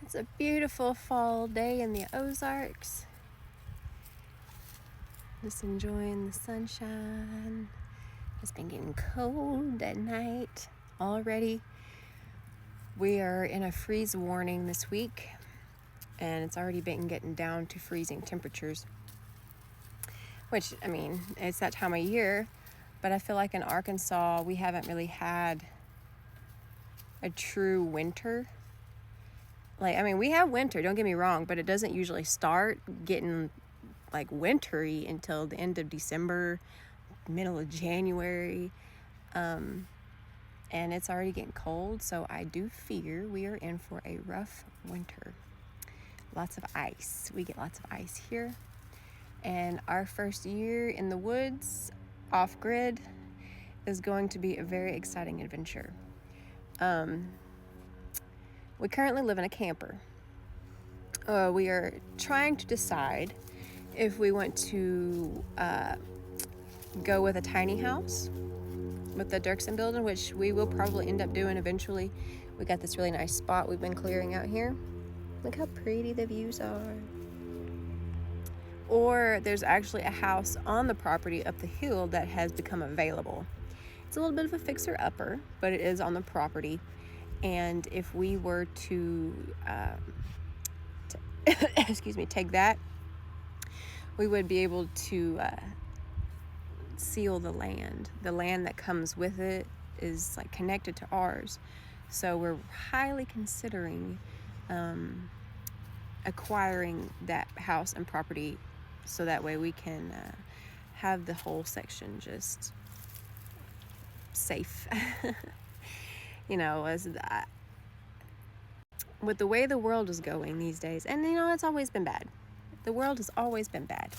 It's a beautiful fall day in the Ozarks. Just enjoying the sunshine. It's been getting cold at night already. We are in a freeze warning this week, and it's already been getting down to freezing temperatures. Which, I mean, it's that time of year, but I feel like in Arkansas we haven't really had a true winter. We have winter, don't get me wrong, but it doesn't usually start getting like wintry until the end of December, middle of January. And it's already getting cold, so I do fear we are in for a rough winter. Lots of ice. We get lots of ice here. And our first year in the woods, off grid, is going to be a very exciting adventure. We currently live in a camper. We are trying to decide if we want to go with a tiny house with the Dirksen building, which we will probably end up doing eventually. We got this really nice spot we've been clearing out here. Look how pretty the views are. Or there's actually a house on the property up the hill that has become available. It's a little bit of a fixer-upper, but it is on the property. And if we were to take that, we would be able to seal the land. The land that comes with it is like connected to ours. So we're highly considering acquiring that house and property so that way we can have the whole section just safe. With the way the world is going these days, and it's always been bad. The world has always been bad.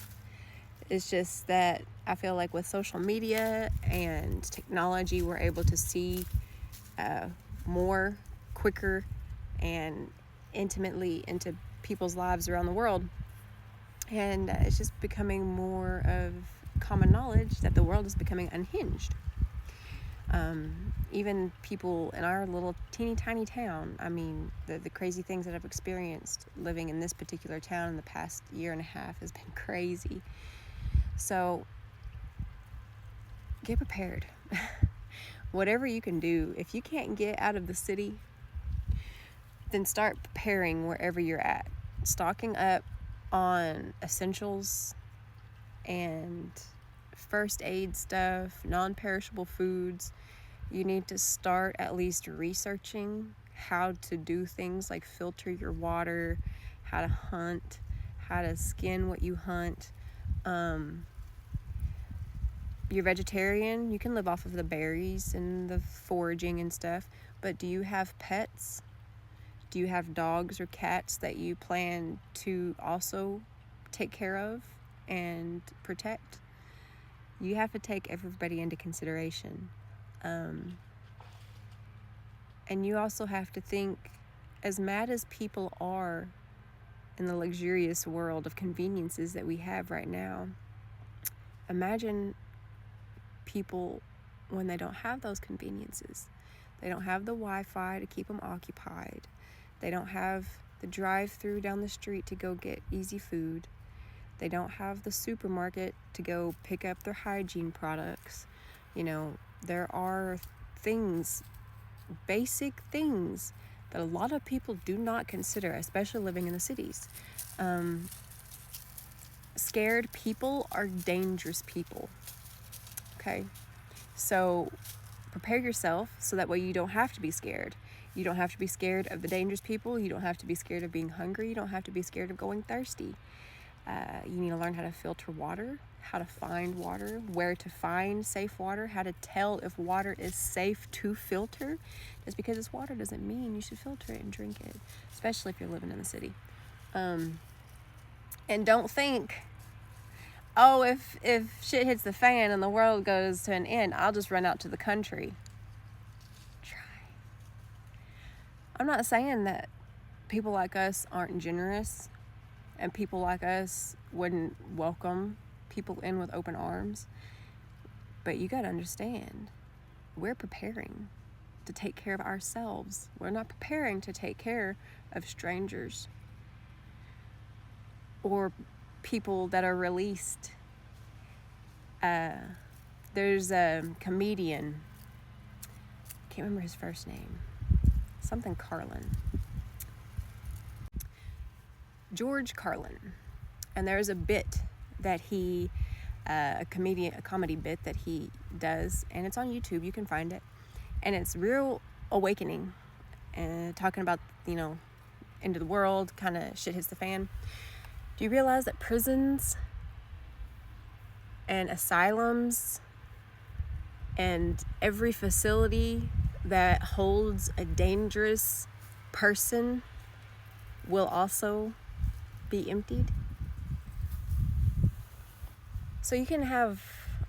It's just that I feel like with social media and technology, we're able to see more quicker and intimately into people's lives around the world. And it's just becoming more of common knowledge that the world is becoming unhinged. Even people in our little teeny tiny town, the crazy things that I've experienced living in this particular town in the past year and a half has been crazy. So get prepared. Whatever you can do, if you can't get out of the city, then start preparing wherever you're at. Stocking up on essentials and first aid stuff, non-perishable foods. You need to start at least researching how to do things like filter your water, how to hunt, how to skin what you hunt. You're vegetarian, you can live off of the berries and the foraging and stuff, but do you have pets? Do you have dogs or cats that you plan to also take care of and protect? You have to take everybody into consideration. And you also have to think, as mad as people are in the luxurious world of conveniences that we have right now, imagine people when they don't have those conveniences. They don't have the Wi-Fi to keep them occupied. They don't have the drive-through down the street to go get easy food. They don't have the supermarket to go pick up their hygiene products. There are things, basic things, that a lot of people do not consider, especially living in the cities. Scared people are dangerous people. Okay? So prepare yourself so that way you don't have to be scared. You don't have to be scared of the dangerous people. You don't have to be scared of being hungry. You don't have to be scared of going thirsty. You need to learn how to filter water, how to find water, where to find safe water, how to tell if water is safe to filter. Just because it's water doesn't mean you should filter it and drink it, especially if you're living in the city. And don't think, if shit hits the fan and the world goes to an end, I'll just run out to the country. Try. I'm not saying that people like us aren't generous and people like us wouldn't welcome people in with open arms. But you got to understand, we're preparing. to take care of ourselves. We're not preparing to take care of strangers or people that are released. There's a comedian, can't remember his first name, something Carlin, George Carlin, and there's a bit that he, a comedy bit that he does, and it's on YouTube, you can find it, and it's real awakening, and talking about, end of the world, kind of shit hits the fan. Do you realize that prisons and asylums and every facility that holds a dangerous person will also be emptied? So you can have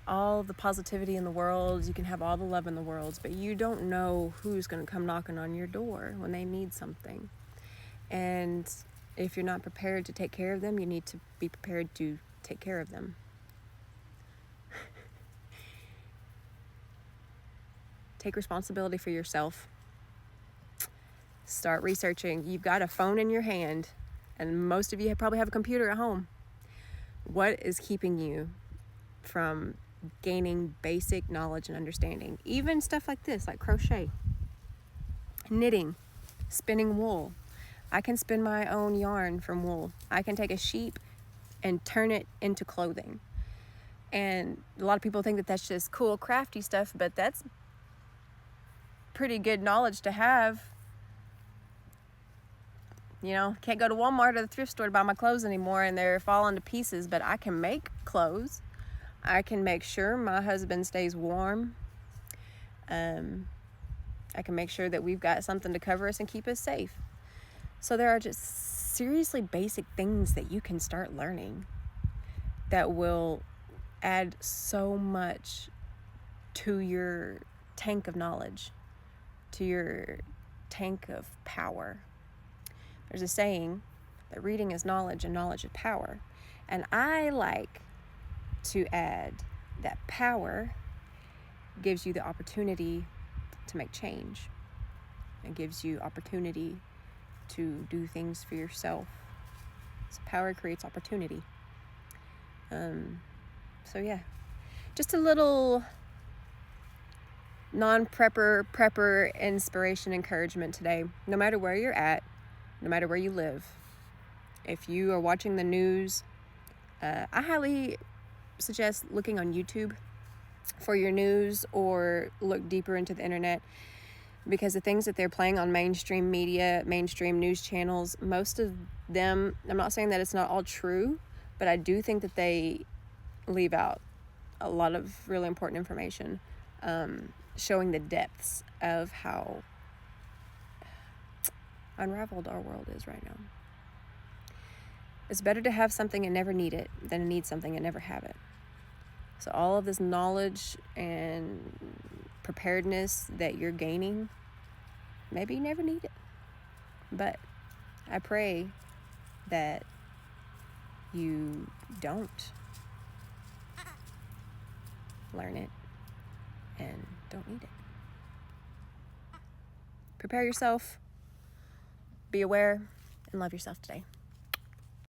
all the positivity in the world, you can have all the love in the world, but you don't know who's going to come knocking on your door when they need something. And if you're not prepared to take care of them, you need to be prepared to take care of them. Take responsibility for yourself. Start researching. You've got a phone in your hand, and most of you probably have a computer at home. What is keeping you from gaining basic knowledge and understanding? Even stuff like this, like crochet, knitting, spinning wool. I can spin my own yarn from wool. I can take a sheep and turn it into clothing. And a lot of people think that that's just cool, crafty stuff, but that's pretty good knowledge to have. Can't go to Walmart or the thrift store to buy my clothes anymore, and they're falling to pieces, but I can make clothes. I can make sure my husband stays warm. I can make sure that we've got something to cover us and keep us safe. So there are just seriously basic things that you can start learning that will add so much to your tank of knowledge, to your tank of power. There's a saying that reading is knowledge and knowledge is power. And I like to add that power gives you the opportunity to make change. It gives you opportunity to do things for yourself. So power creates opportunity. So yeah, just a little prepper inspiration, encouragement today. No matter where you're at, no matter where you live, if you are watching the news, I highly suggest looking on YouTube for your news, or look deeper into the internet, because the things that they're playing on mainstream media, mainstream news channels, most of them, I'm not saying that it's not all true, but I do think that they leave out a lot of really important information, showing the depths of how unraveled our world is right now. It's better to have something and never need it than to need something and never have it. So all of this knowledge and preparedness that you're gaining, maybe you never need it. But I pray that you don't learn it and don't need it. Prepare yourself, be aware, and love yourself today.